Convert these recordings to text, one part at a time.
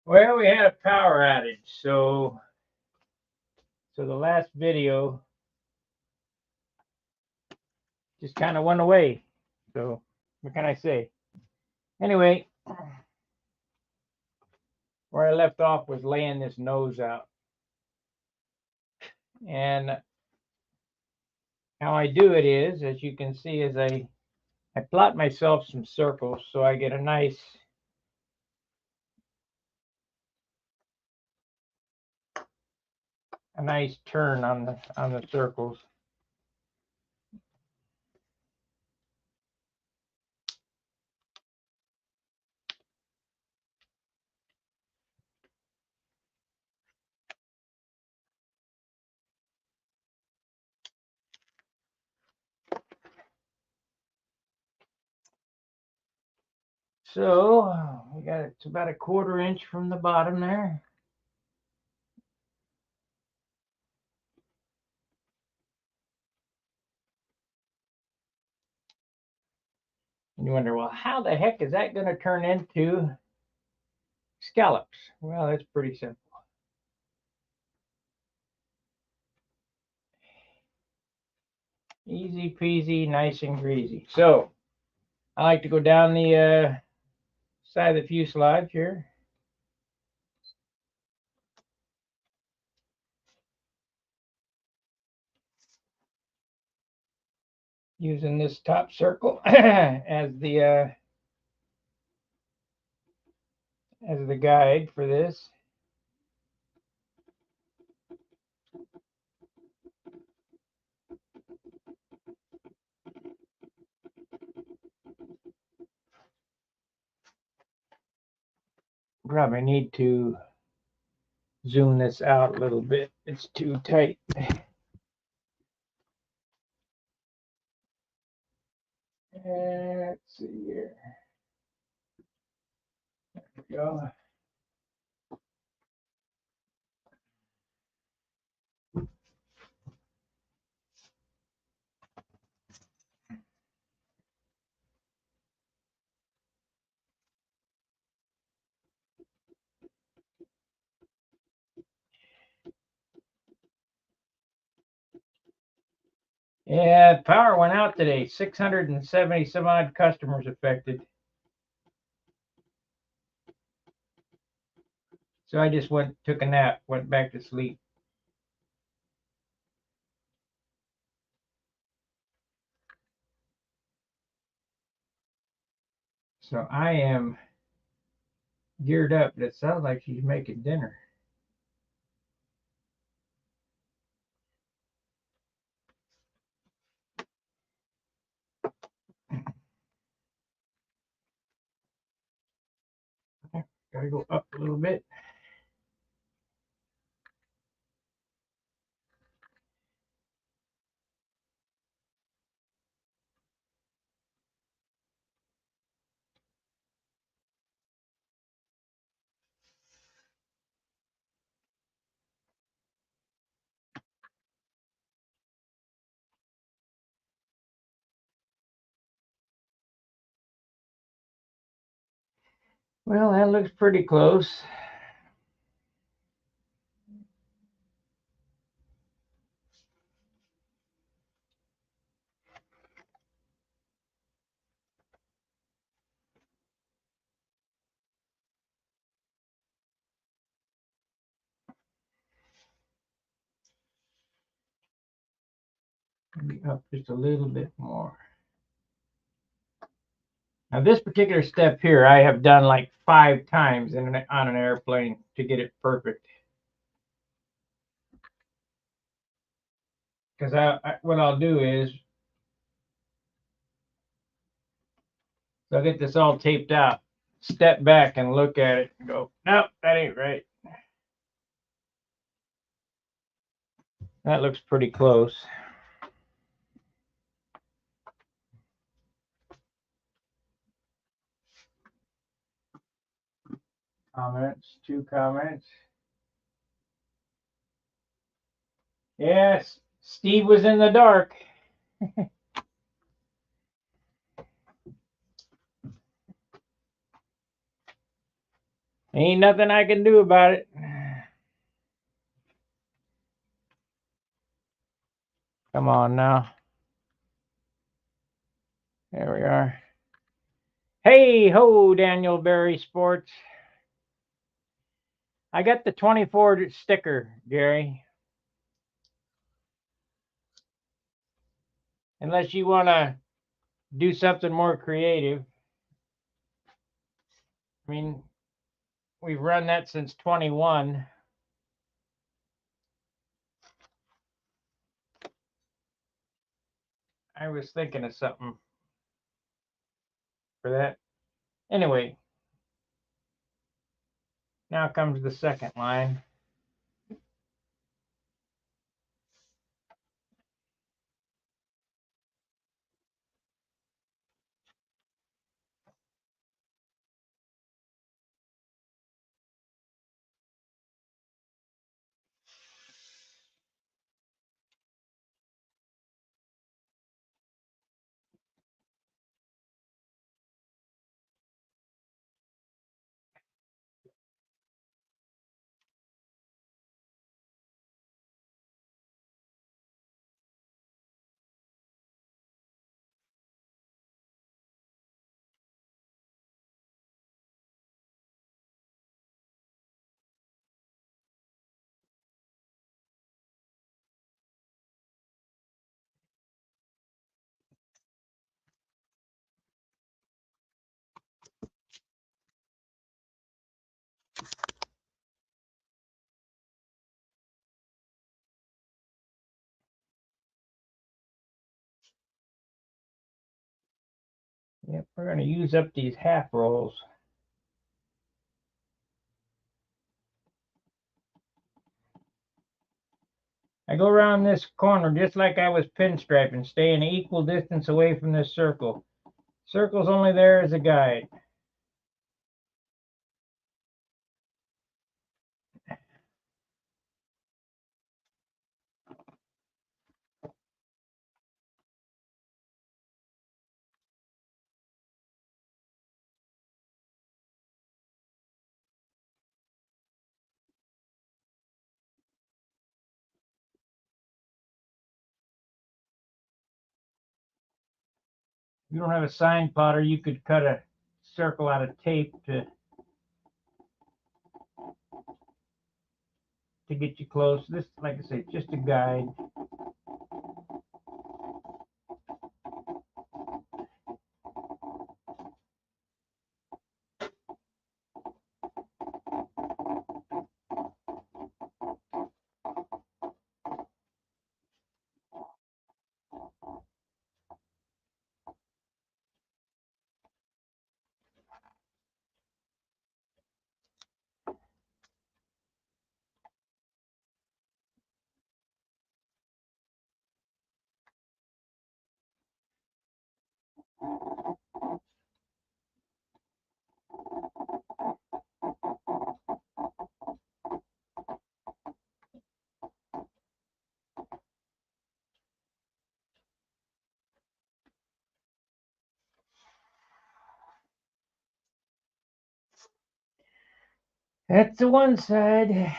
Well, we had a power outage, so the last video just kind of went away. So what can I say? Anyway, where I left off was laying this nose out, and how I do it is, as you can see, is I plot myself some circles so I get a nice turn on the circles. So it's about a 1/4 inch from the bottom there. And you wonder, well, how the heck is that going to turn into scallops? Well, it's pretty simple. Easy peasy, nice and greasy. So I like to go down the side of the fuselage here. Using this top circle as the guide for this. Probably need to zoom this out a little bit. It's too tight. Let's see here. There we go. Yeah, power went out today. 670 some odd customers affected. So I just took a nap, went back to sleep. So I am geared up. It sounds like she's making dinner. Gotta go up a little bit. Well, that looks pretty close. Maybe up just a little bit more. Now, this particular step here, I have done like 5 times on an airplane to get it perfect. Because what I'll do is, I'll get this all taped out, step back and look at it and go, nope, that ain't right. That looks pretty close. Comments, 2 comments. Yes, Steve was in the dark. Ain't nothing I can do about it. Come on now. There we are. Hey ho, Daniel Berry Sports. I got the 24 sticker, Gary. Unless you want to do something more creative. I mean, we've run that since 21. I was thinking of something for that. Anyway, now comes the second line. Yep, we're going to use up these half rolls. I go around this corner just like I was pinstriping, stay an equal distance away from this circle. Circle's only there as a guide. If you don't have a sign plotter, you could cut a circle out of tape to get you close. This, like I say, just a guide. That's the one side.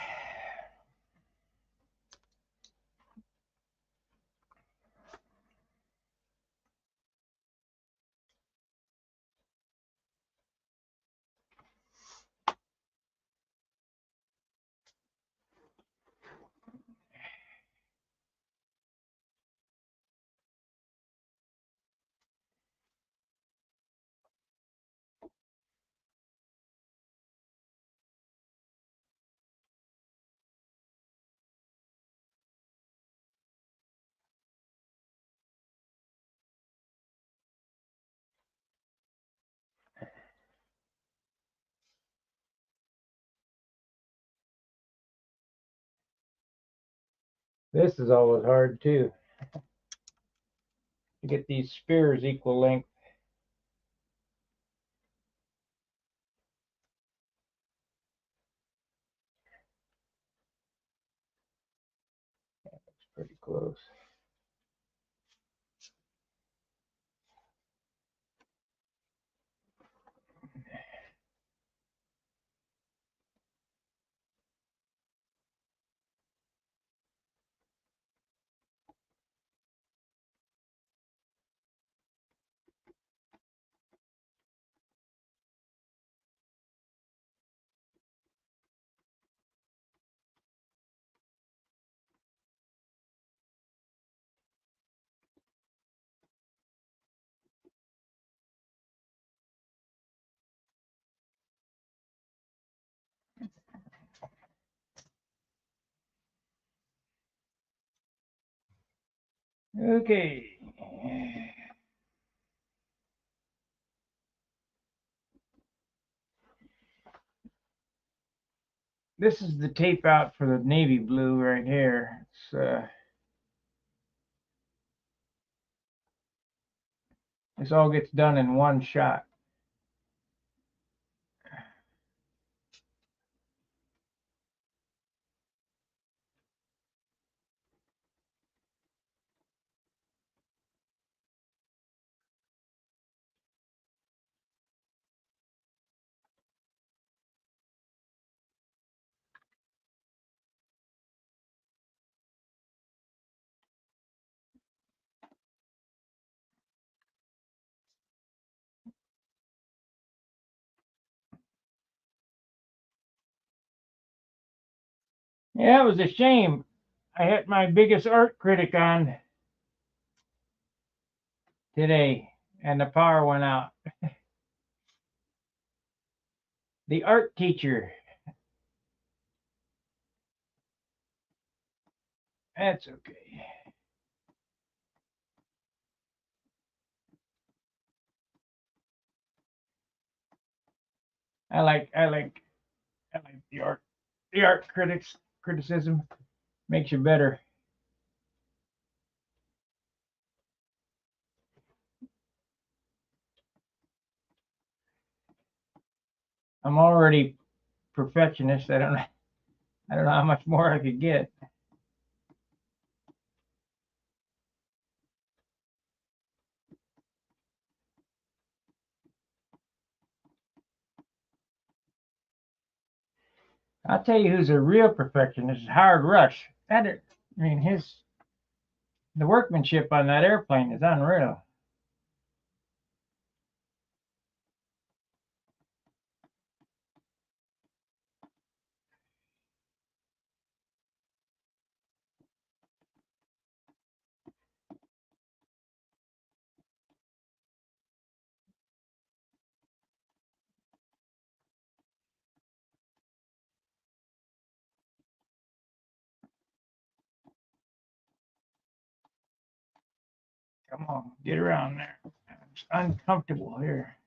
This is always hard too, to get these spears equal length. It's pretty close. Okay. This is the tape out for the navy blue right here. This all gets done in one shot. Yeah, it was a shame. I had my biggest art critic on today, and the power went out. The art teacher. That's okay. I like the art critics criticism makes you better. I'm already perfectionist. I don't know how much more I could get. I'll tell you who's a real perfectionist is Howard Rush. The workmanship on that airplane is unreal. Come on, get around there. It's uncomfortable here.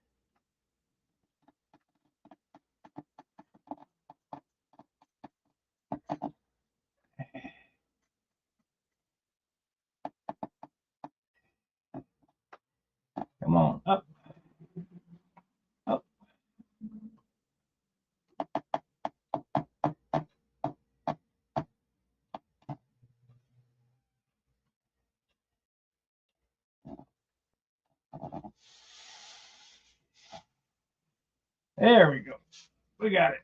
Come on, up, up. There we go. We got it.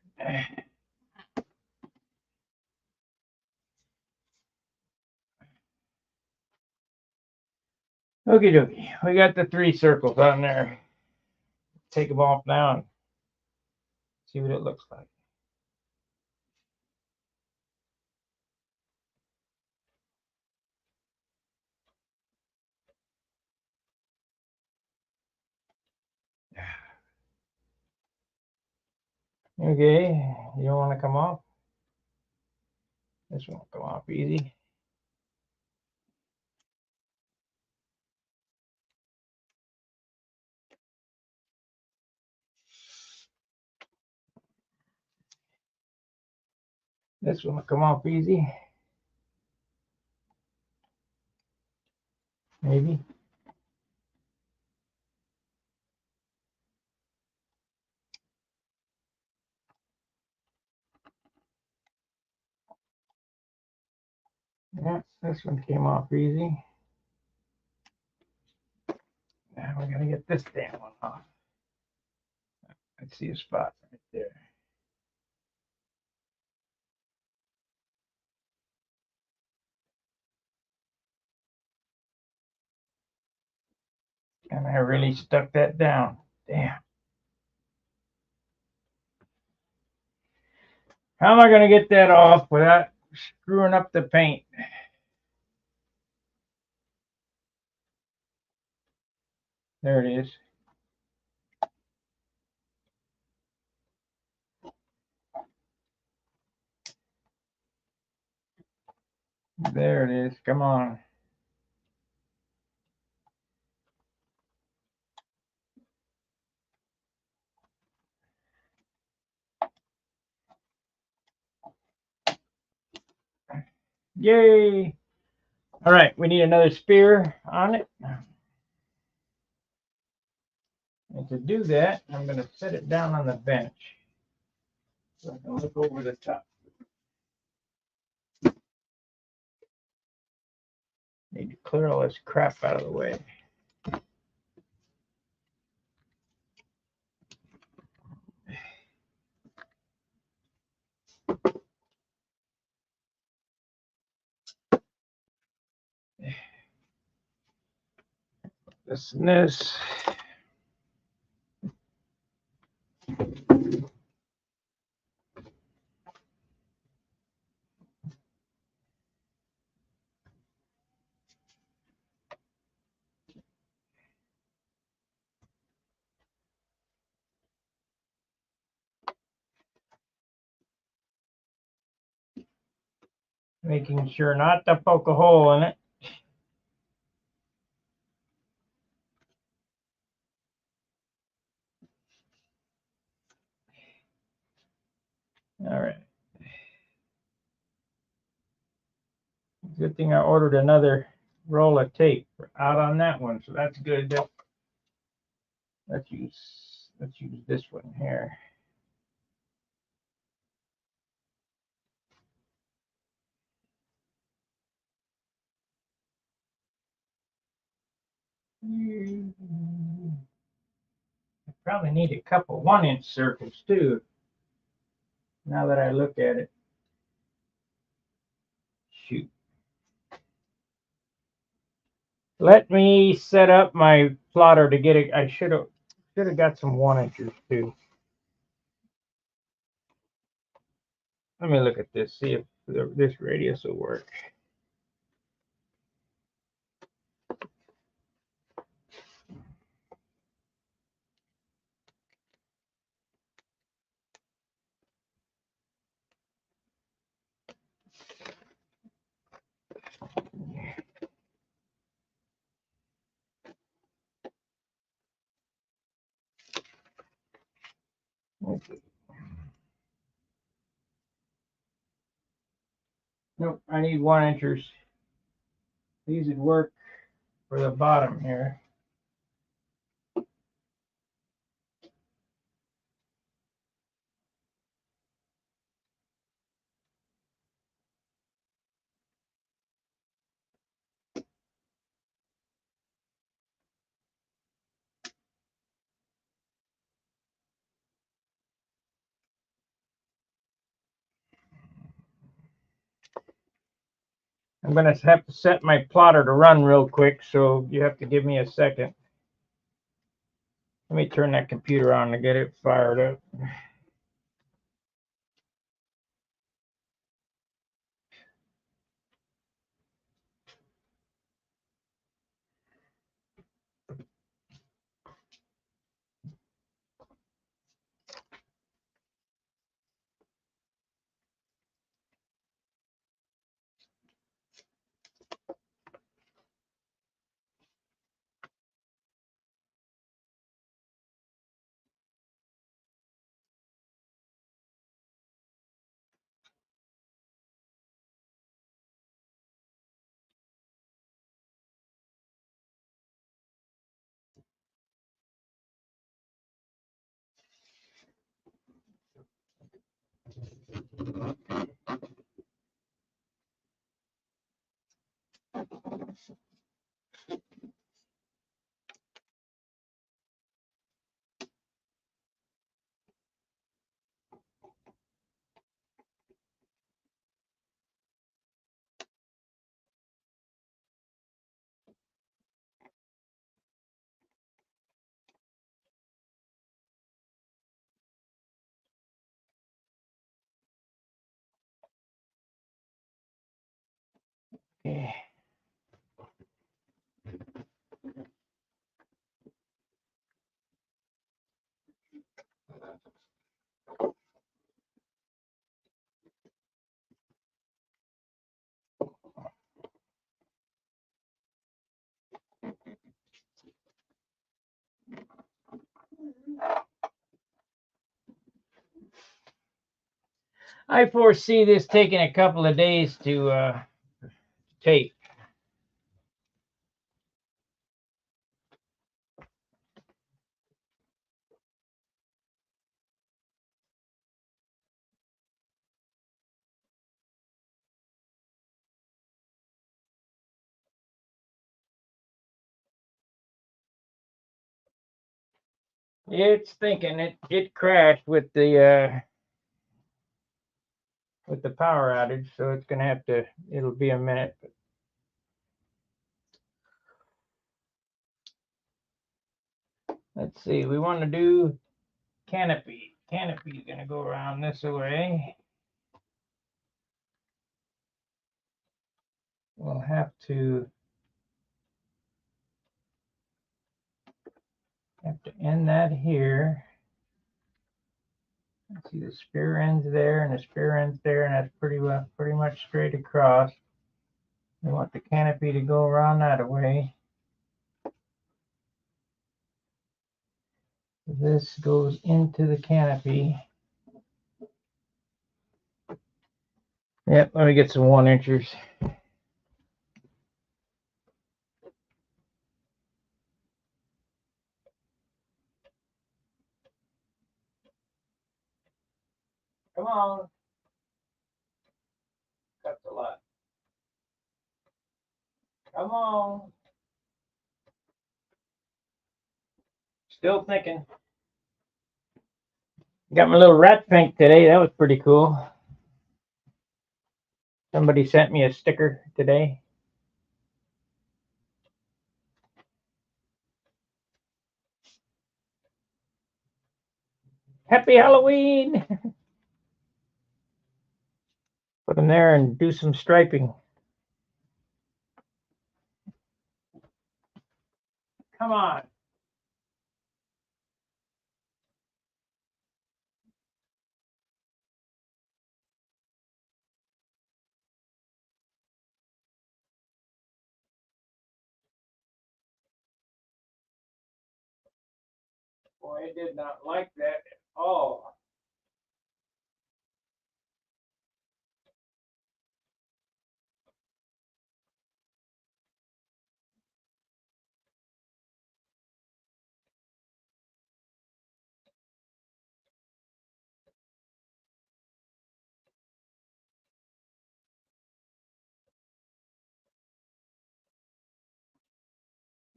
Okie dokie. We got the three circles on there. Take them off now and see what it looks like. Okay, you don't want to come off? This won't come off easy. This one will come off easy. Maybe. Yeah, this one came off easy. Now we're gonna get this damn one off. I see a spot right there. And I really stuck that down. Damn. How am I gonna get that off without screwing up the paint? There it is. There it is. Come on. Yay! All right, we need another spear on it. And to do that, I'm going to set it down on the bench so I can look over the top. Need to clear all this crap out of the way. This and this. Making sure not to poke a hole in it. All right. Good thing I ordered another roll of tape out on that one, so that's good. Let's use this one here. I probably need a couple 1-inch circles too, now that I look at it. Shoot. Let me set up my plotter to get it. I should have got some 1-inchers too. Let me look at this, see if this radius will work. Okay. Nope, I need 1-inchers. These would work for the bottom here. I'm going to have to set my plotter to run real quick, so you have to give me a second. Let me turn that computer on to get it fired up. Okay. I foresee this taking a couple of days to tape. It's thinking it crashed with the power outage, so it's gonna have to. It'll be a minute. Let's see. We want to do canopy. Canopy is gonna go around this way. We'll have to end that here. Let's see, the spear ends there and the spear ends there, and that's pretty much straight across. We want the canopy to go around that way. This goes into the canopy. Yep, let me get some 1-inchers. Come on. That's a lot. Come on. Still thinking. Got my little rat pink today. That was pretty cool. Somebody sent me a sticker today. Happy Halloween! Put them there and do some striping. Come on. Boy, I did not like that at all.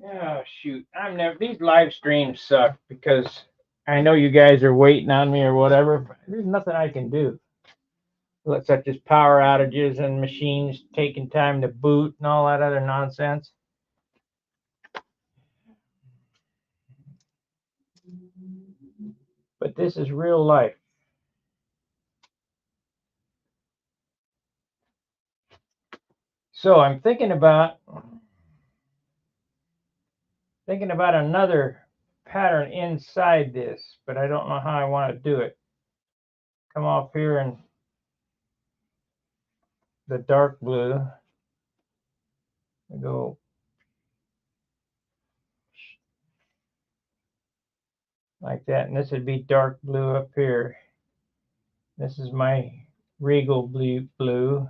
Oh shoot! These live streams suck because I know you guys are waiting on me or whatever. But there's nothing I can do, such as power outages and machines taking time to boot and all that other nonsense. But this is real life. So I'm thinking about another pattern inside this, but I don't know how I want to do it. Come off here and the dark blue. I go like that, and this would be dark blue up here. This is my regal blue,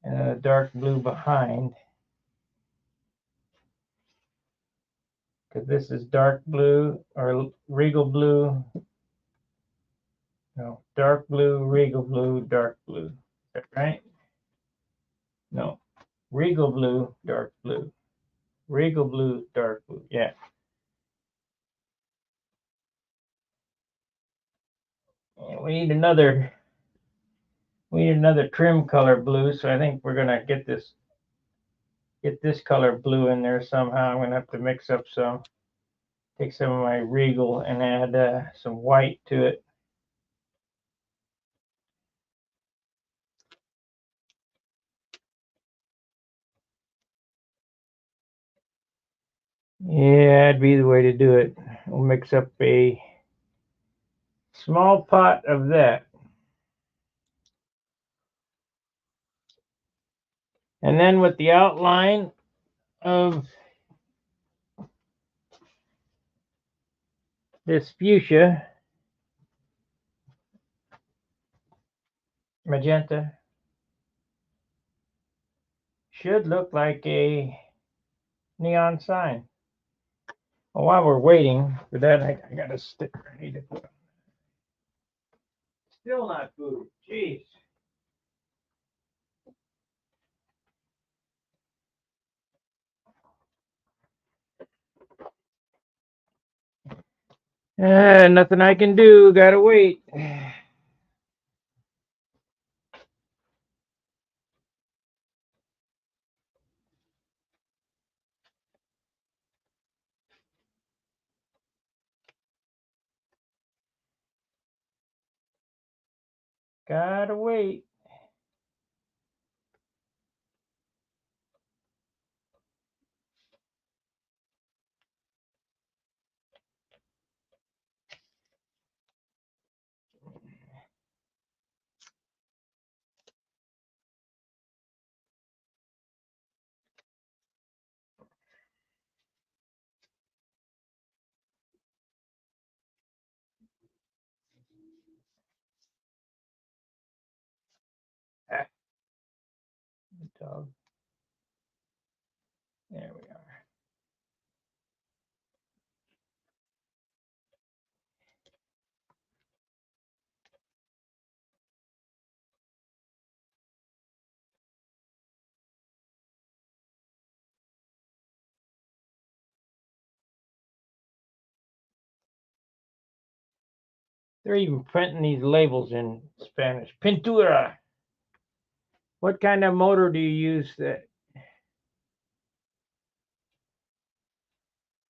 and then a dark blue behind. Because this is dark blue or regal blue. No, dark blue, regal blue, dark blue. Is that right? No, regal blue, dark blue. Regal blue, dark blue. Yeah. And we need another trim color blue, so I think we're gonna get this color blue in there somehow. I'm gonna have to mix up some, take some of my regal and add some white to it. Yeah, that'd be the way to do it. We'll mix up a small pot of that. And then with the outline of this fuchsia, magenta, should look like a neon sign. Well, while we're waiting for that, I got a sticker I need to put on. Still not booted. Jeez. Nothing I can do. Gotta wait. Gotta wait. Ah, dog. There we are. They're even printing these labels in Spanish. Pintura. What kind of motor do you use?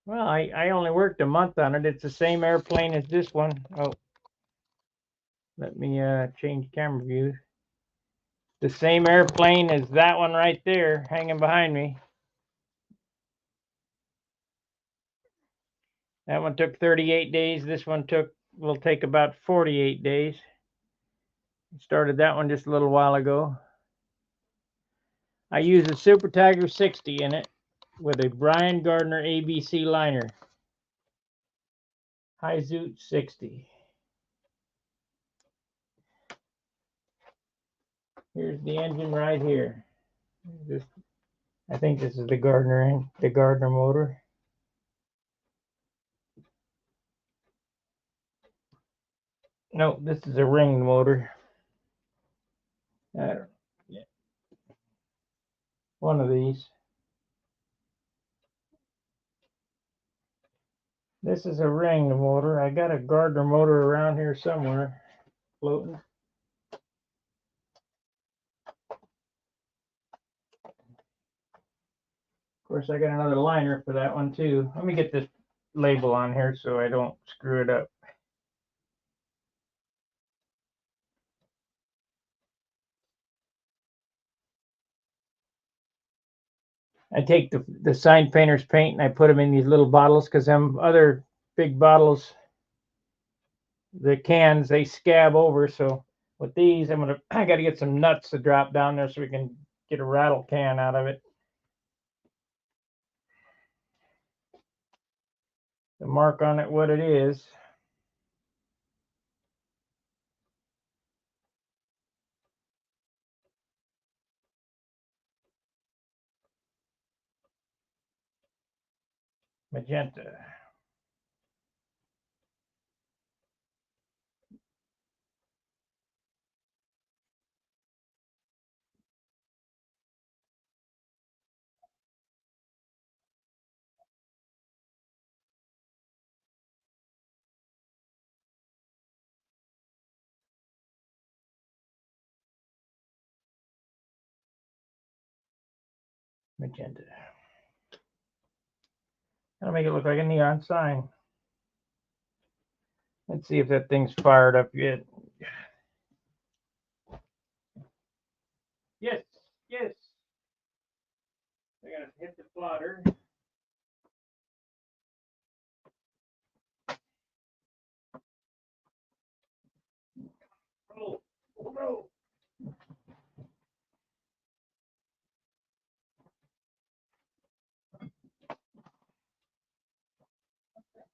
Well, I only worked a month on it. It's the same airplane as this one. Oh, let me change camera view. The same airplane as that one right there hanging behind me. That one took 38 days. This one will take about 48 days. Started that one just a little while ago. I use a Super Tiger 60 in it with a Brian Gardner ABC liner. High Zoot 60. Here's the engine right here. I think this is the Gardner motor. No, this is a ring motor. Yeah, one of these. This is a ring motor. I got a Gardner motor around here somewhere, floating. Of course, I got another liner for that one too. Let me get this label on here so I don't screw it up. I take the sign painter's paint and I put them in these little bottles because them other big bottles, the cans, they scab over. So with these, I got to get some nuts to drop down there so we can get a rattle can out of it. The mark on it, what it is. Magenta. Magenta. That'll make it look like a neon sign. Let's see if that thing's fired up yet. Yes, yes. I gotta hit the plotter. Oh, oh no.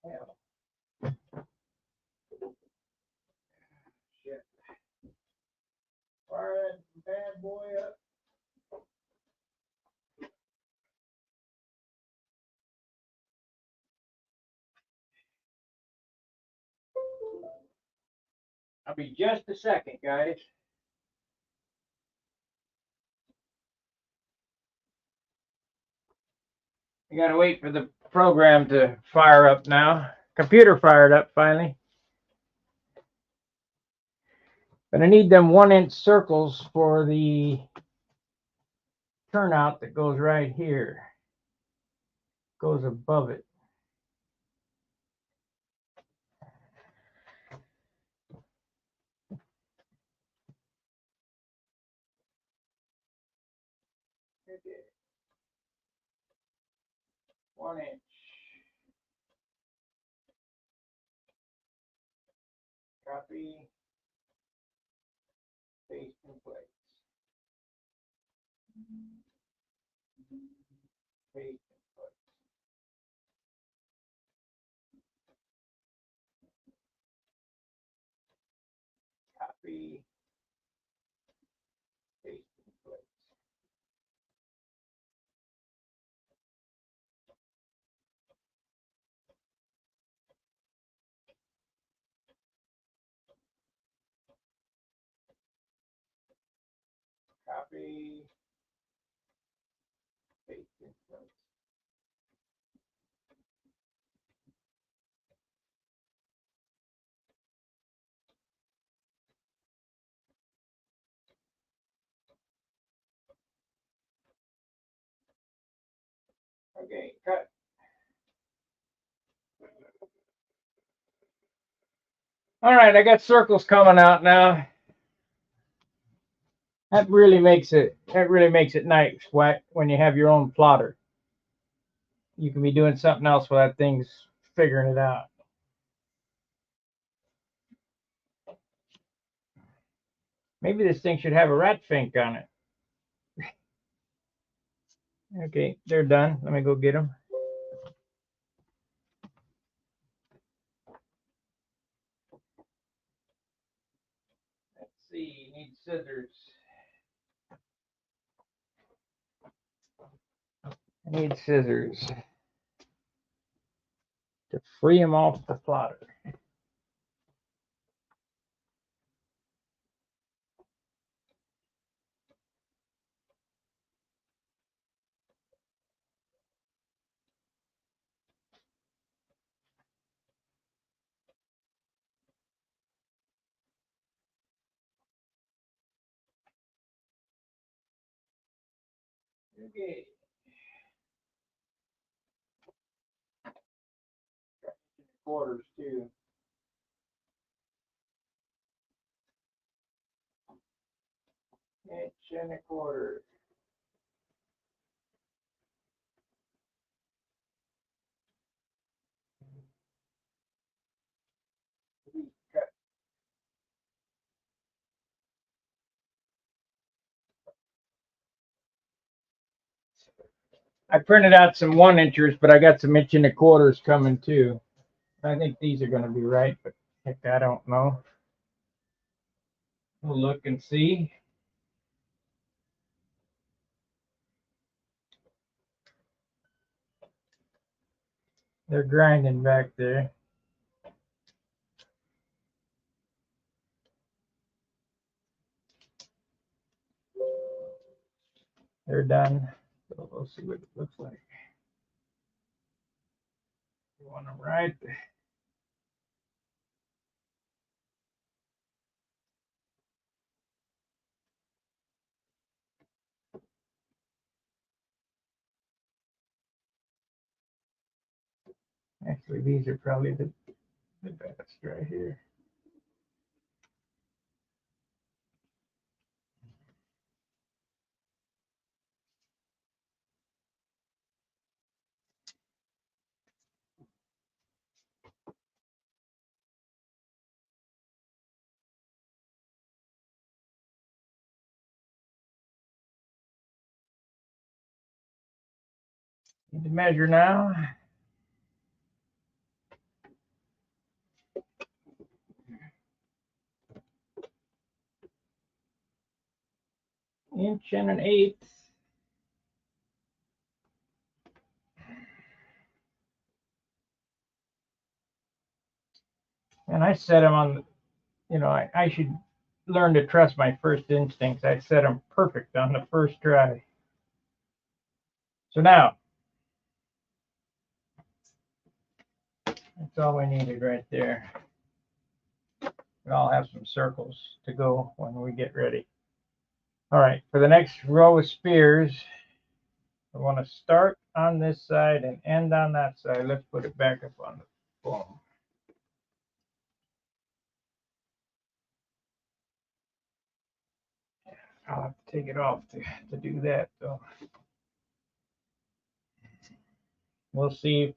Hell, shit. Fire that bad boy up. I'll be just a second, guys. You gotta wait for the program to fire up now. Computer fired up finally. But I need them 1-inch circles for the turnout that goes right here. Goes above it. Okay. 1 inch. Copy. Paste in place. Paste in place. Copy. Paste in place. Copy. Paste in place. Okay, cut. All right, I got circles coming out now. That really makes it nice when you have your own plotter. You can be doing something else while that thing's figuring it out. Maybe this thing should have a rat fink on it. Okay, they're done. Let me go get them. Let's see, need scissors. I need scissors to free them off the plotter. Okay. Quarters too. Inch and a quarter. Cut. I printed out some 1-inchers, but I got some 1 1/4 coming too. I think these are going to be right, but heck, I don't know. We'll look and see. They're grinding back there. They're done. So we'll see what it looks like. You want them right. Actually, these are probably the best right here. Need to measure now. Inch and an eighth. And I set them on you know, I should learn to trust my first instincts. I set them perfect on the first try. So now, that's all we needed right there. We all have some circles to go when we get ready. All right, for the next row of spears, I want to start on this side and end on that side. Let's put it back up on the foam. I'll have to take it off to do that, though. We'll see.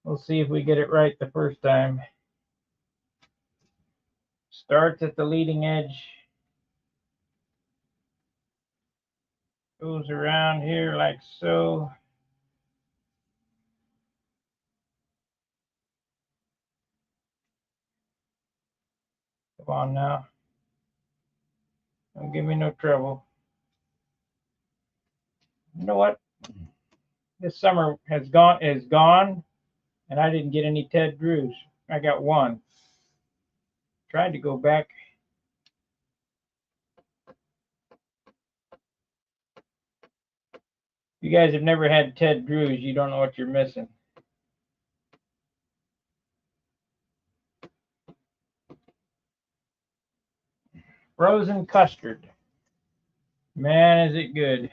We'll see if we get it right the first time. Starts at the leading edge, goes around here like so. Come on now. Don't give me no trouble. You know what? This summer is gone, and I didn't get any Ted Drews. I got one. Tried to go back. You guys have never had Ted Drews, you don't know what you're missing. Frozen custard. Man, is it good.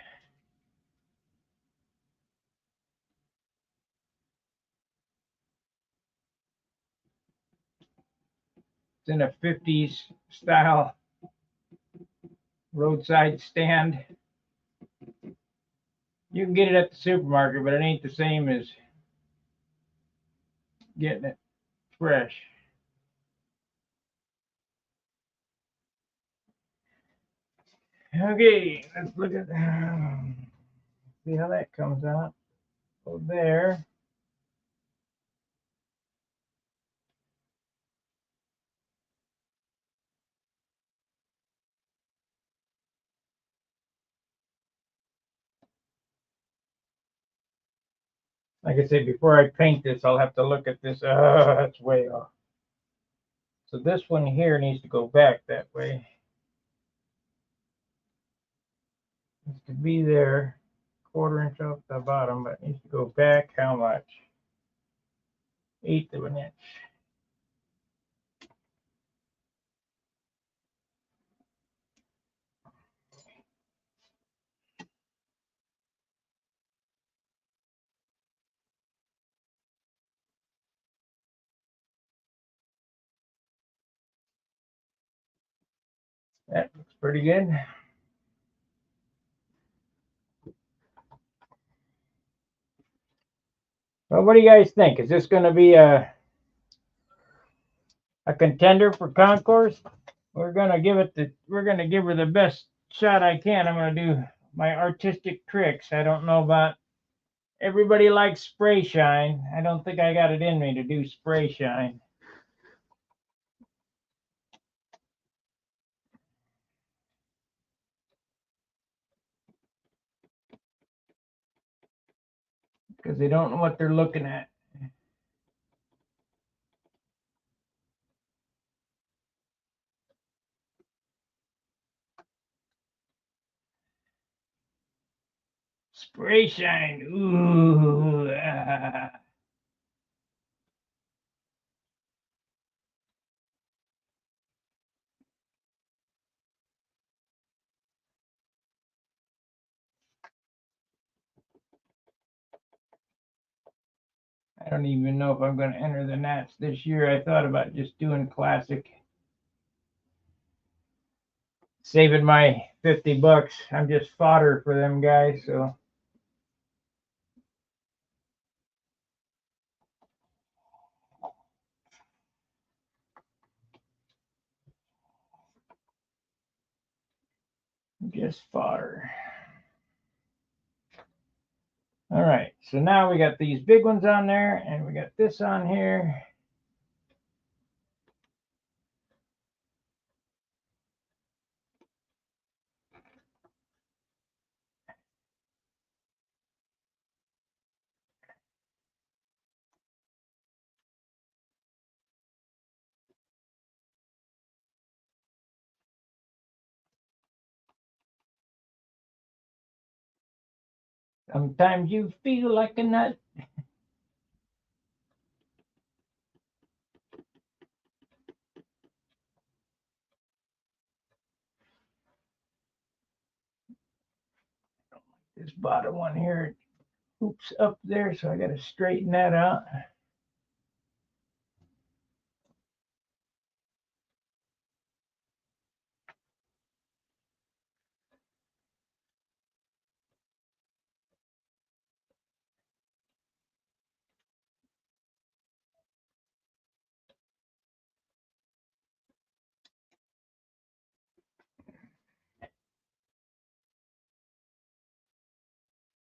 It's in a 50s style roadside stand. You can get it at the supermarket, but it ain't the same as getting it fresh. Okay, let's look at see how that comes out. Go there. Like I said, before I paint this, I'll have to look at this. That's way off. So this one here needs to go back that way. Needs to be there, 1/4 inch off the bottom, but it needs to go back how much? 1/8 of an inch. That looks pretty good. Well, what do you guys think? Is this going to be a contender for concourse? We're gonna give her the best shot I can. I'm gonna do my artistic tricks. I don't know about everybody likes spray shine. I don't think I got it in me to do spray shine. Because they don't know what they're looking at. Spray shine. Ooh. I don't even know if I'm going to enter the Nats this year. I thought about just doing classic. Saving my $50. I'm just fodder for them guys, so. Just fodder. All right, so now we got these big ones on there, and we got this on here. Sometimes you feel like a nut. This bottom one here, oops, up there, so I got to straighten that out.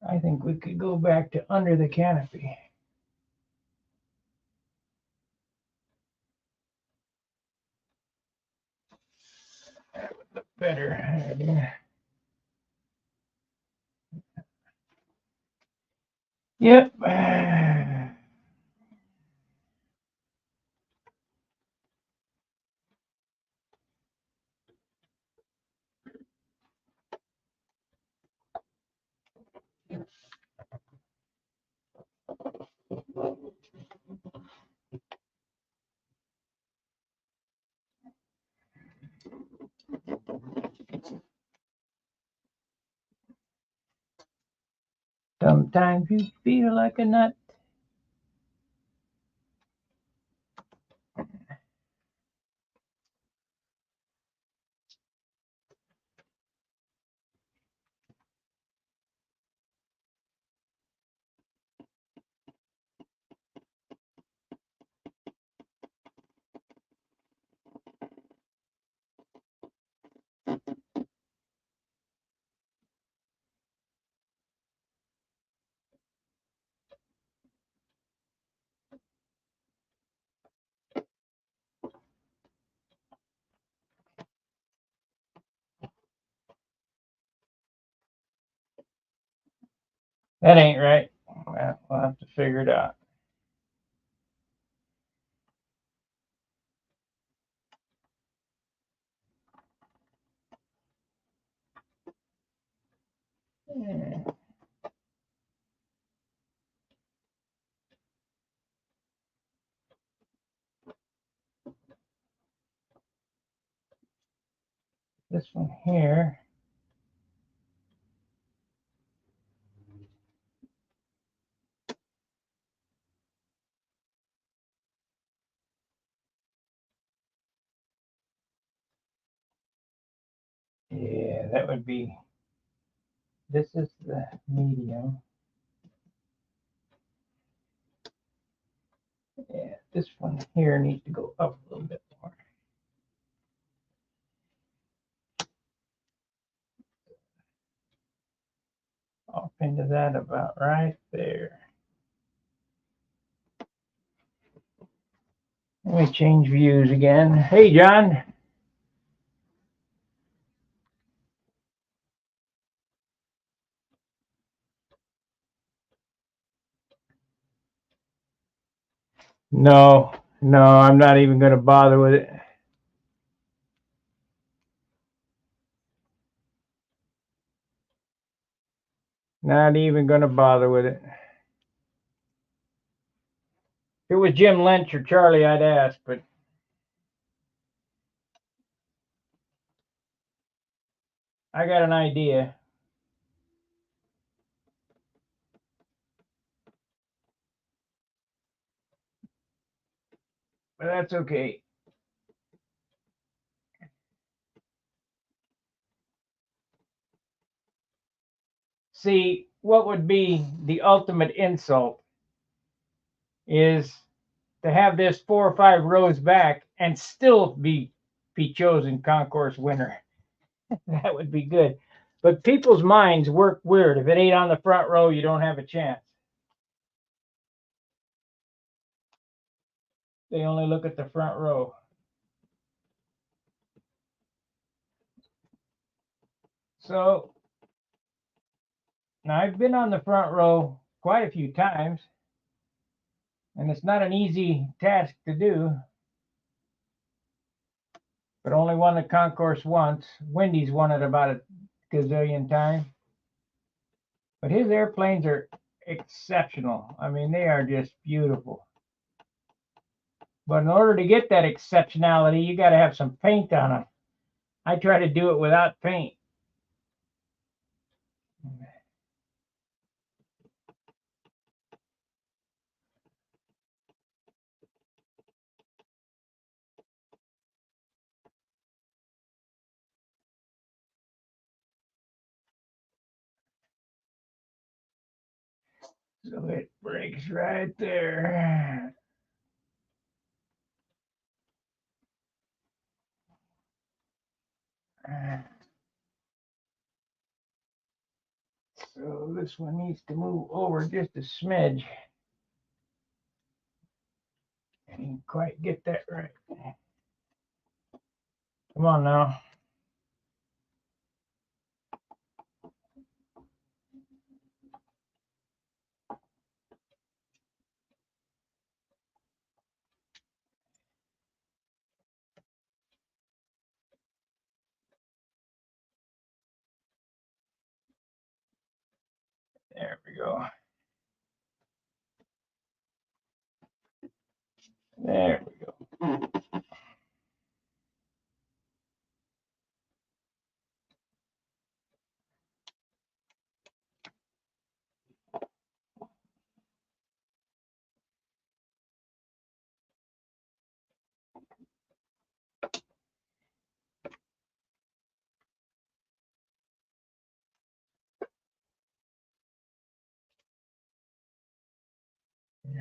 I think we could go back to under the canopy. That would look better. Yep. Sometimes you feel like a nut. That ain't right. Well, we'll have to figure it out. This one here. Yeah, that would be, this is the medium. Yeah, this one here needs to go up a little bit more. Off into that about right there. Let me change views again. Hey, John. No, no, I'm not even going to bother with it. Not even going to bother with it. If it was Jim Lynch or Charlie, I'd ask, but I got an idea. But that's okay. See, what would be the ultimate insult is to have this 4 or 5 rows back and still be chosen concourse winner. That would be good. But people's minds work weird. If it ain't on the front row, you don't have a chance. They only look at the front row. So now I've been on the front row quite a few times, and it's not an easy task to do. But only won the concourse once. Wendy's won it about a gazillion times. But his airplanes are exceptional. I mean, they are just beautiful. But in order to get that exceptionality, you got to have some paint on them. I try to do it without paint. So it breaks right there. So this one needs to move over just a smidge. I didn't quite get that right. Come on now. There we go. There we go.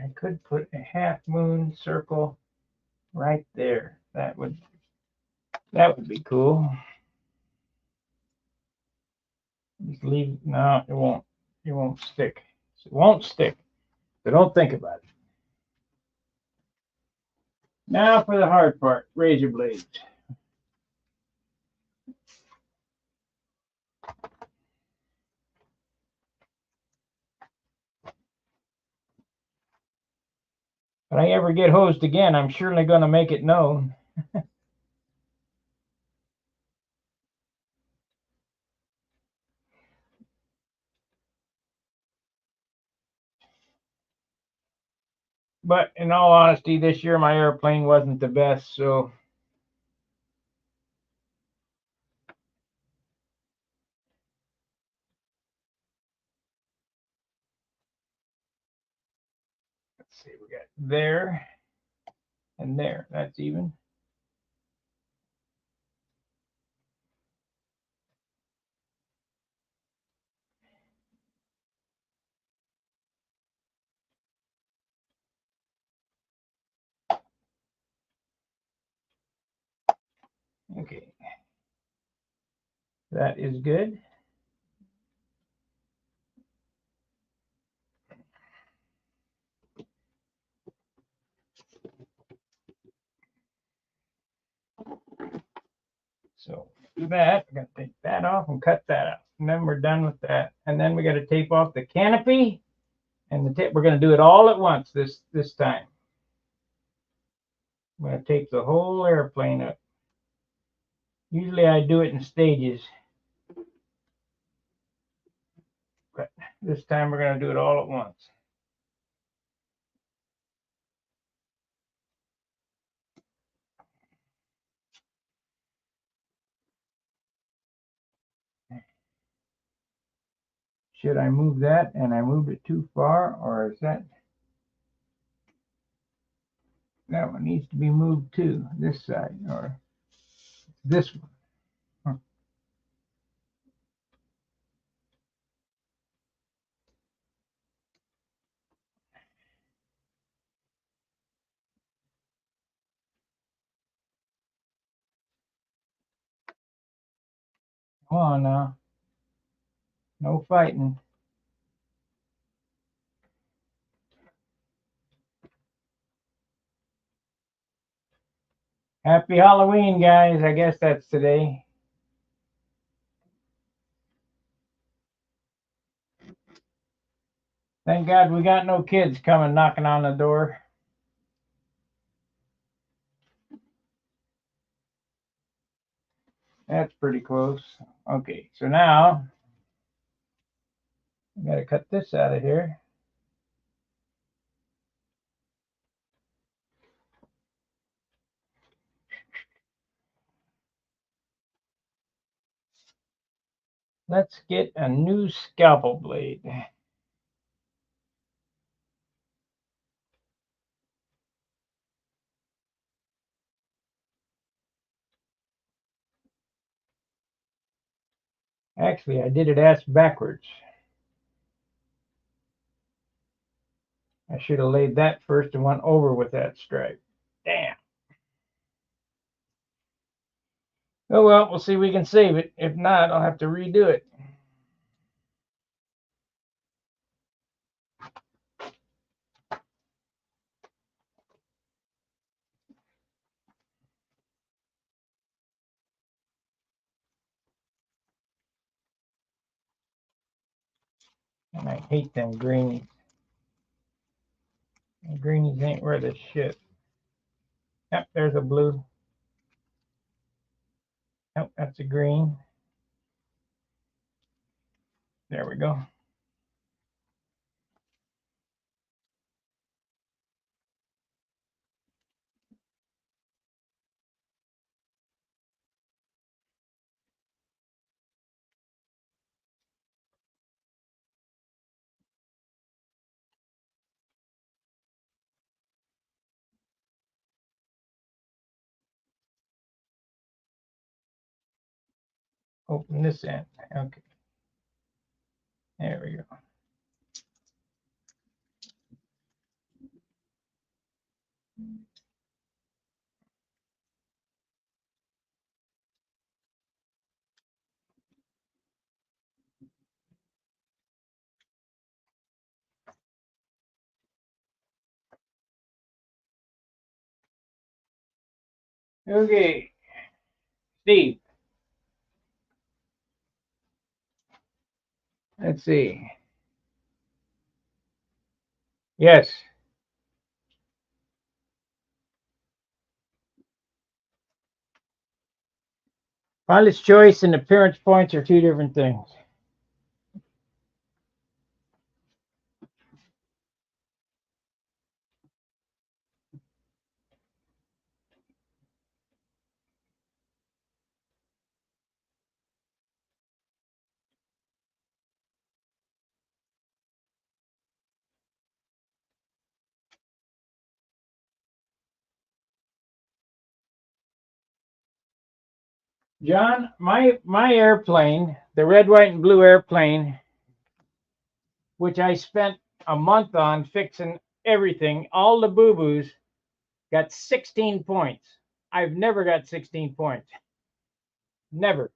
I could put a half moon circle right there. That would be cool. Just leave. No, it won't. It won't stick. It won't stick. So don't think about it. Now for the hard part, razor blades. If I ever get hosed again, I'm surely going to make it known. But in all honesty, this year my airplane wasn't the best, so let's see, we got there and there. That's even. Okay. That is good. So do that. We're going to take that off and cut that out. And then we're done with that. And then we got to tape off the canopy and the tape. We're going to do it all at once this time. I'm going to tape the whole airplane up. Usually I do it in stages. But this time we're going to do it all at once. Should I move that and I moved it too far, or is that one needs to be moved too, this side, or this one? Huh. Come on now. No fighting. Happy Halloween, guys. I guess that's today. Thank God we got no kids coming knocking on the door. That's pretty close. Okay, so now I gotta cut this out of here. Let's get a new scalpel blade. Actually, I did it ass backwards. I should have laid that first and went over with that stripe. Damn. Oh well, we'll see if we can save it. If not, I'll have to redo it. And I hate them greenies. The greenies ain't worth a shit. Yep, there's a blue. Yep, that's a green. There we go. Open this end. Okay. There we go. Okay. Steve. Let's see. Yes. Pilot's choice and appearance points are two different things. John, my airplane, the red, white, and blue airplane, which I spent a month on fixing everything, all the boo-boos, got 16 points. I've never got 16 points. Never.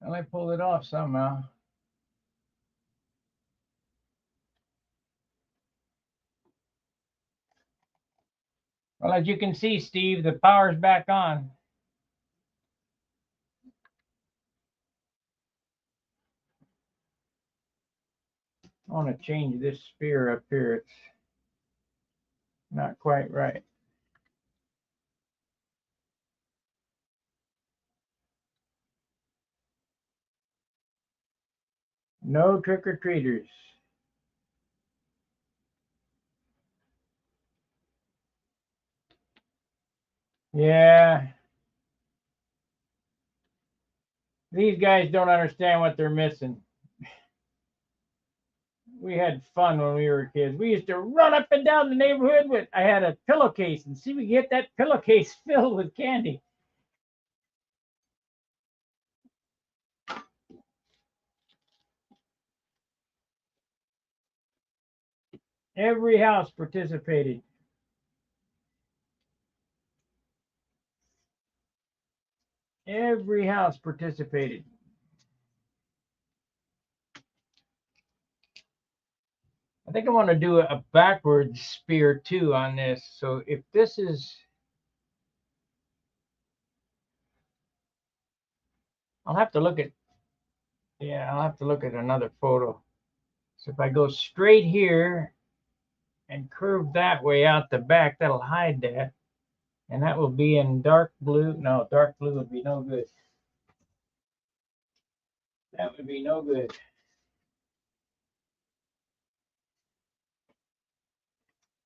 Well, I pulled it off somehow. Well, as you can see, Steve, the power's back on. I want to change this sphere up here. It's not quite right. No trick-or-treaters. Yeah. These guys don't understand what they're missing. We had fun when we were kids. We used to run up and down the neighborhood with, I had a pillowcase, and see, we get that pillowcase filled with candy. Every house participated. Every house participated. I think I want to do a backwards spear too on this. So if this is, I'll have to look at, yeah, I'll have to look at another photo. So if I go straight here and curve that way out the back, that'll hide that. And that will be in dark blue. No, dark blue would be no good. That would be no good.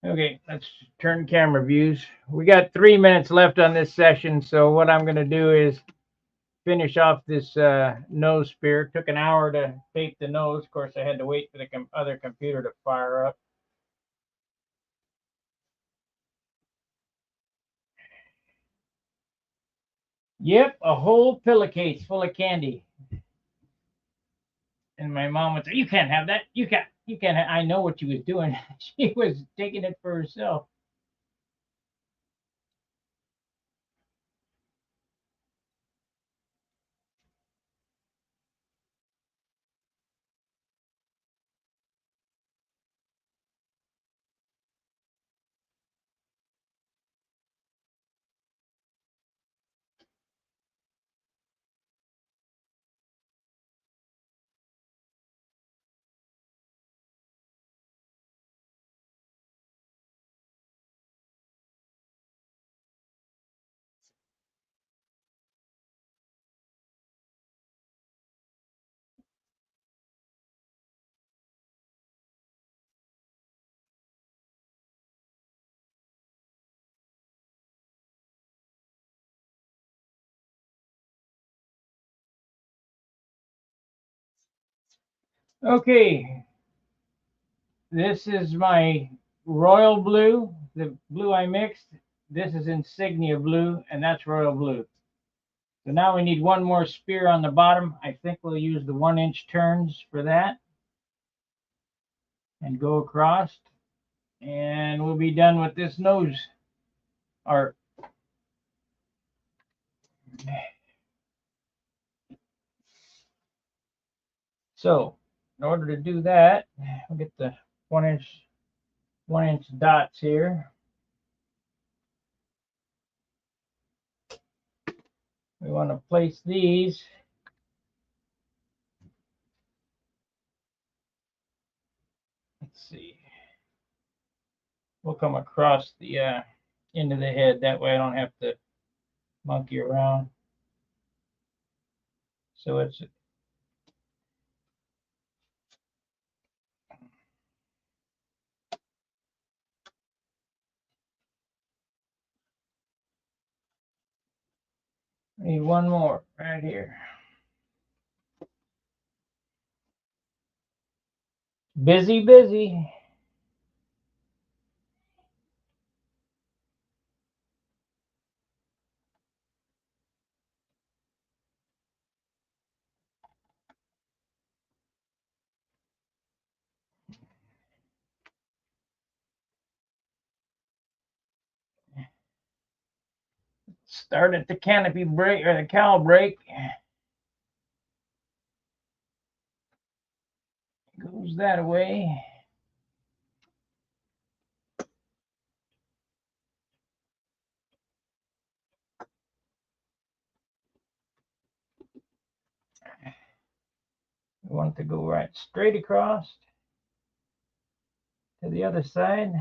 Okay, let's turn camera views. We got 3 minutes left on this session, so what I'm going to do is finish off this nose spear. It took an hour to tape the nose. Of course, I had to wait for the other computer to fire up. Yep, a whole pillowcase full of candy. And my mom would say, "You can't have that. You can't." I know what she was doing. She was taking it for herself. Okay, this is my royal blue, the blue I mixed. This is insignia blue, and that's royal blue. So now we need one more spear on the bottom. I think we'll use the 1-inch turns for that and go across. And we'll be done with this nose art. So in order to do that, we'll get the 1-inch dots here. We want to place these let's see. We'll come across the into the head. That way I don't have to monkey around. So it's need one more right here. Busy, busy. Start at the canopy break or the cowl break. Goes that way. We want it to go right straight across to the other side.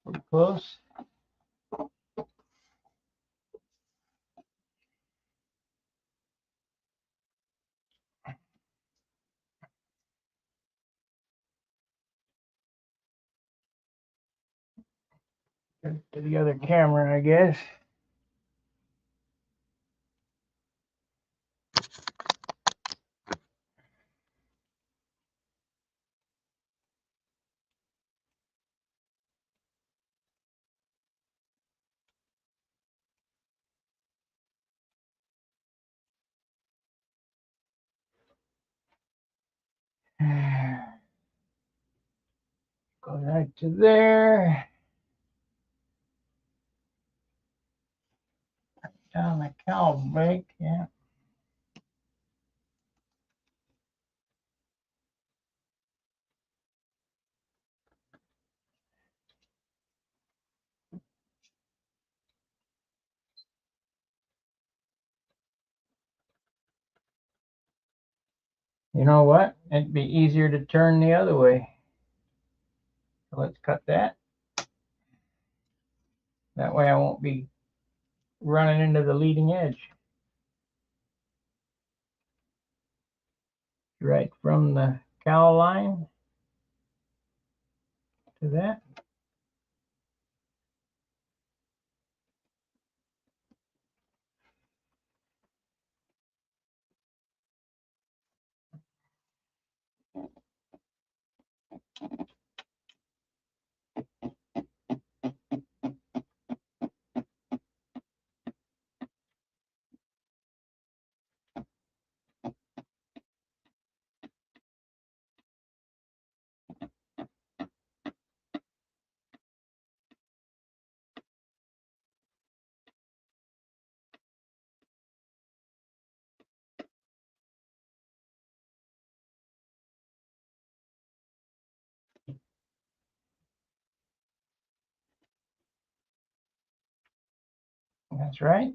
Pretty close. To the other camera, I guess. Go right to there. Down the cowl brake, yeah. You know what? It'd be easier to turn the other way. So let's cut that. That way I won't be running into the leading edge. Right from the cowl line to that. That's right.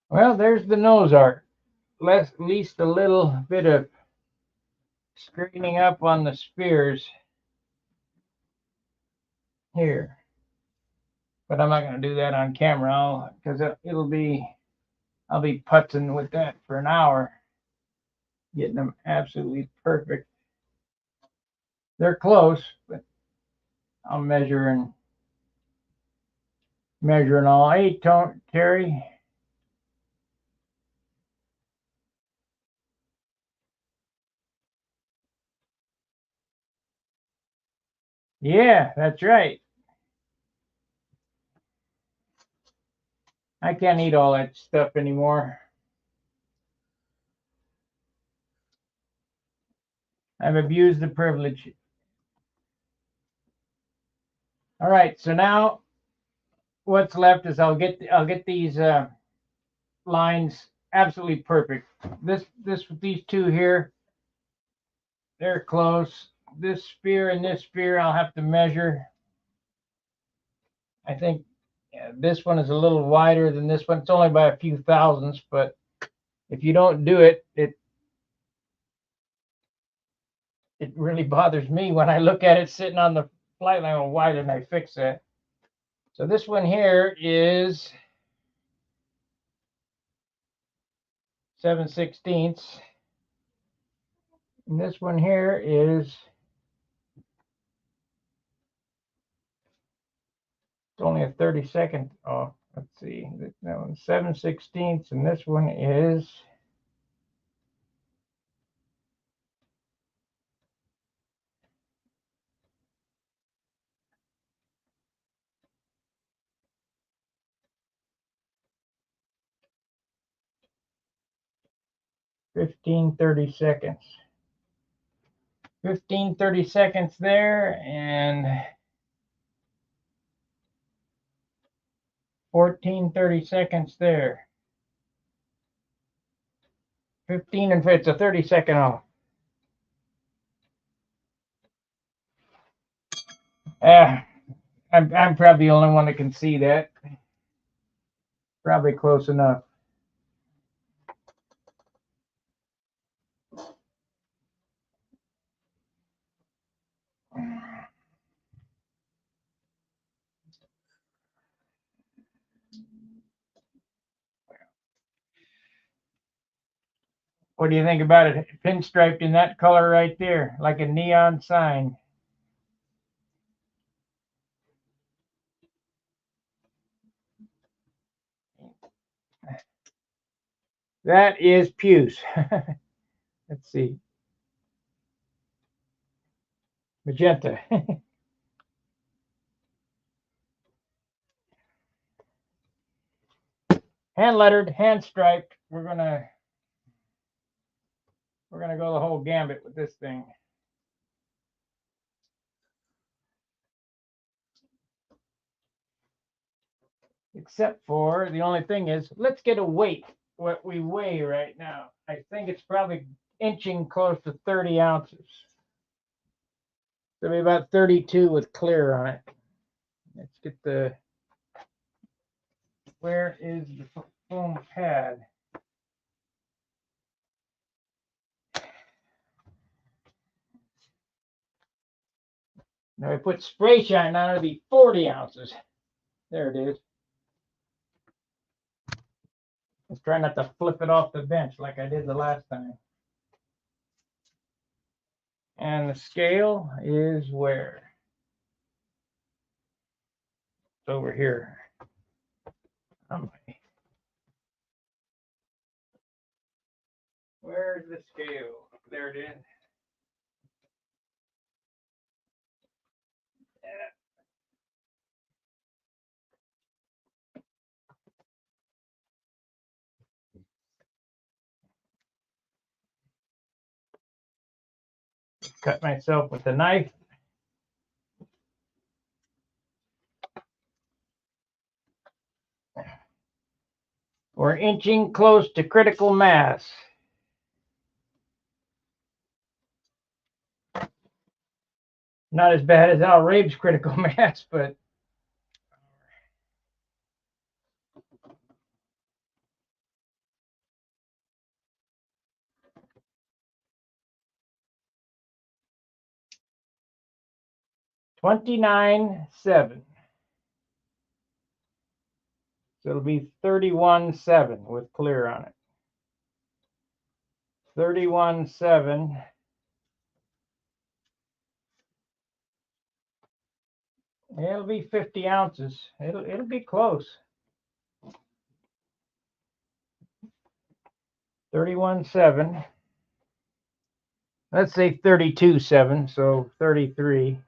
Well, there's the nose art. At least a little bit of straightening up on the spears here. But I'm not going to do that on camera because I'll be putzing with that for an hour, getting them absolutely perfect. They're close, but I'll measure and all. Hey, Terry. Yeah, that's right. I can't eat all that stuff anymore. I've abused the privilege. All right, so now what's left is I'll get these lines absolutely perfect. These two here, they're close. This spear and this spear I'll have to measure. I think this one is a little wider than this one. It's only by a few thousandths, but if you don't do it, it really bothers me when I look at it sitting on the flight line. Well, why didn't I fix that? So this one here is 7/16, and this one here is it's only a 32nd. Oh, let's see. That one's 7/16, and this one is 15 30-seconds. 15 30-seconds there, and 14 30-seconds there. 15 and it's a 30-second off. I'm probably the only one that can see that. Probably close enough. What do you think about it? Pinstriped in that color right there, like a neon sign. That is puce. Let's see. Magenta. Hand lettered, hand striped. We're gonna go the whole gambit with this thing. Except for the only thing is, let's get a weight. What we weigh right now. I think it's probably inching close to 30 ounces. So maybe about 32 with clear on it. Let's get the. Where is the foam pad? Now I put spray shine on it, it'll be 40 ounces. There it is. Let's try not to flip it off the bench like I did the last time. And the scale is where? It's over here. Where's the scale? There it is. Cut myself with a knife. We're inching close to critical mass. Not as bad as Al Rabe's critical mass, but $29.7. So it'll be 31.7 with clear on it. 31.7. It'll be 50 ounces. It'll be close. 31.7. Let's say 32.7, so 33.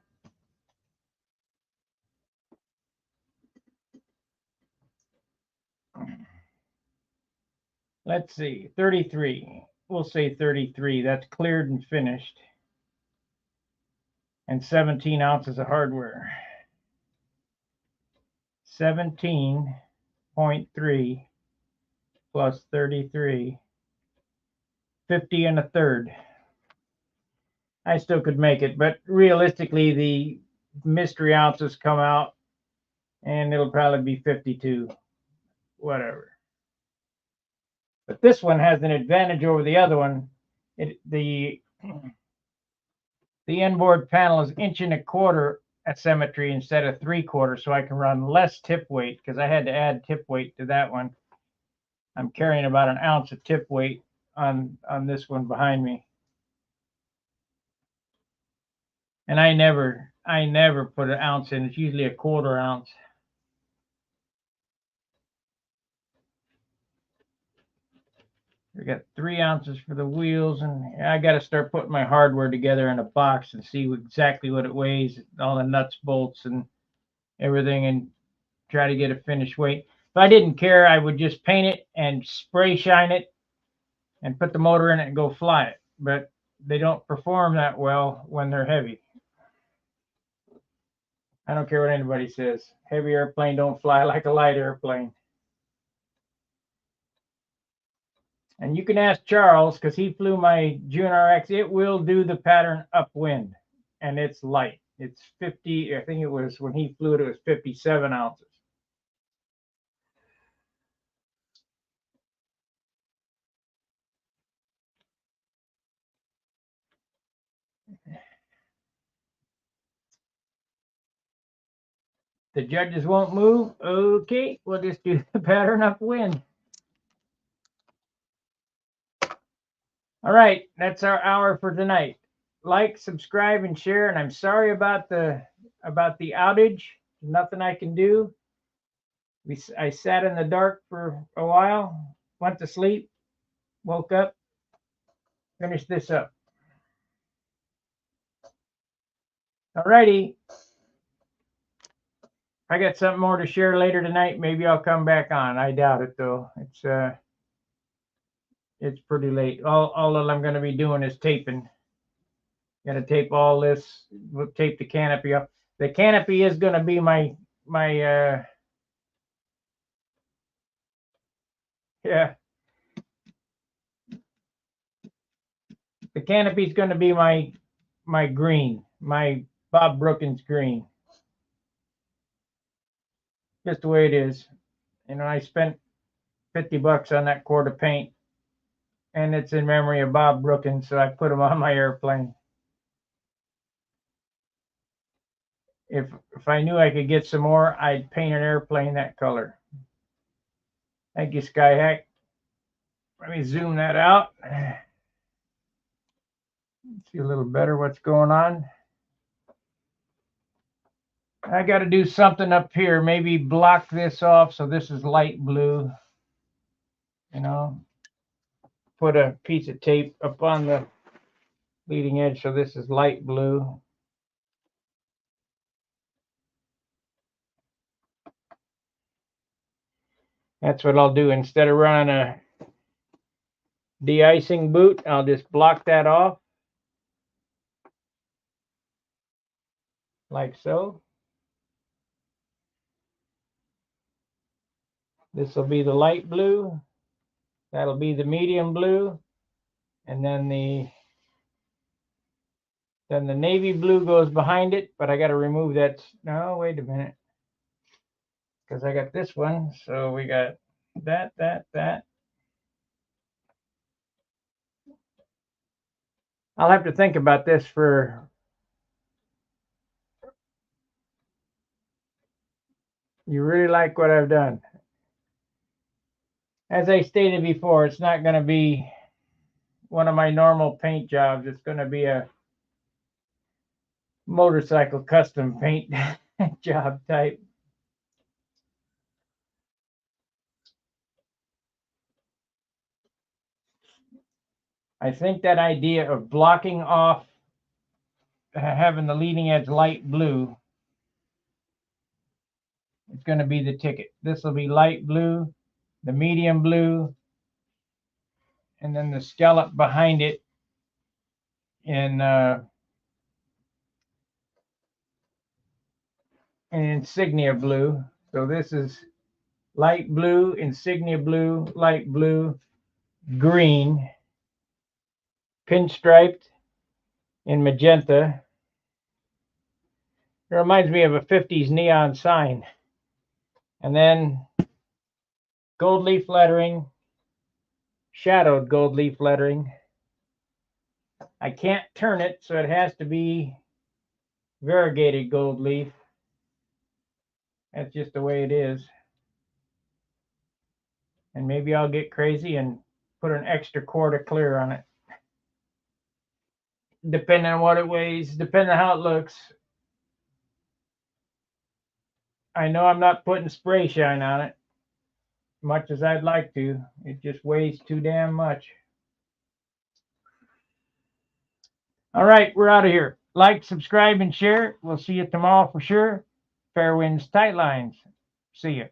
Let's see, 33. We'll say 33. That's cleared and finished. And 17 ounces of hardware. 17.3 plus 33. 50 and a third. I still could make it, but realistically, the mystery ounces come out, and it'll probably be 52. Whatever. But this one has an advantage over the other one. The inboard panel is 1.25 inches at symmetry instead of 3/4, so I can run less tip weight because I had to add tip weight to that one. I'm carrying about an ounce of tip weight on this one behind me. And I never put an ounce in. It's usually a 1/4 ounce. We got 3 ounces for the wheels, and I got to start putting my hardware together in a box and see exactly what it weighs, all the nuts, bolts, and everything, and try to get a finished weight. If I didn't care, I would just paint it and spray shine it and put the motor in it and go fly it. But they don't perform that well when they're heavy. I don't care what anybody says. Heavy airplane don't fly like a light airplane. And you can ask Charles, because he flew my June RX. It will do the pattern upwind, and it's light. It's 50, I think it was, when he flew it, it was 57 ounces. The judges won't move. Okay, we'll just do the pattern upwind. All right, that's our hour for tonight. Like, subscribe, and share. And I'm sorry about the outage. Nothing I can do. I sat in the dark for a while, went to sleep, woke up, finish this up. Alrighty. I got something more to share later tonight. Maybe I'll come back on. I doubt it though. It's pretty late. All that I'm going to be doing is taping. Going to tape all this. We'll tape the canopy up. The canopy is going to be my yeah. The canopy is going to be my green, my Bob Brookins green. Just the way it is. You know, I spent $50 on that quart of paint, and it's in memory of Bob Brookins, so I put him on my airplane. If I knew I could get some more, I'd paint an airplane that color. Thank you, Skyhack. Let me zoom that out. See a little better what's going on. I got to do something up here. Maybe block this off so this is light blue. You know, put a piece of tape up on the leading edge so this is light blue. That's what I'll do. Instead of running a de-icing boot, I'll just block that off like so. This will be the light blue. That'll be the medium blue. And then the navy blue goes behind it, but I got to remove that. No, wait a minute. Because I got this one. So we got that. I'll have to think about this for you really like what I've done. As I stated before, it's not going to be one of my normal paint jobs. It's going to be a motorcycle custom paint job type. I think that idea of blocking off having the leading edge light blue is going to be the ticket. This will be light blue, the medium blue, and then the scallop behind it in insignia blue. So this is light blue, insignia blue, light blue, green, pinstriped in magenta. It reminds me of a 50s neon sign. And then gold leaf lettering, shadowed gold leaf lettering. I can't turn it, so it has to be variegated gold leaf. That's just the way it is. And maybe I'll get crazy and put an extra quart of clear on it. Depending on what it weighs, depending on how it looks. I know I'm not putting spray shine on it, much as I'd like to. It just weighs too damn much. All right, we're out of here. Like, subscribe, and share. We'll see you tomorrow for sure. Fair winds, tight lines. See you.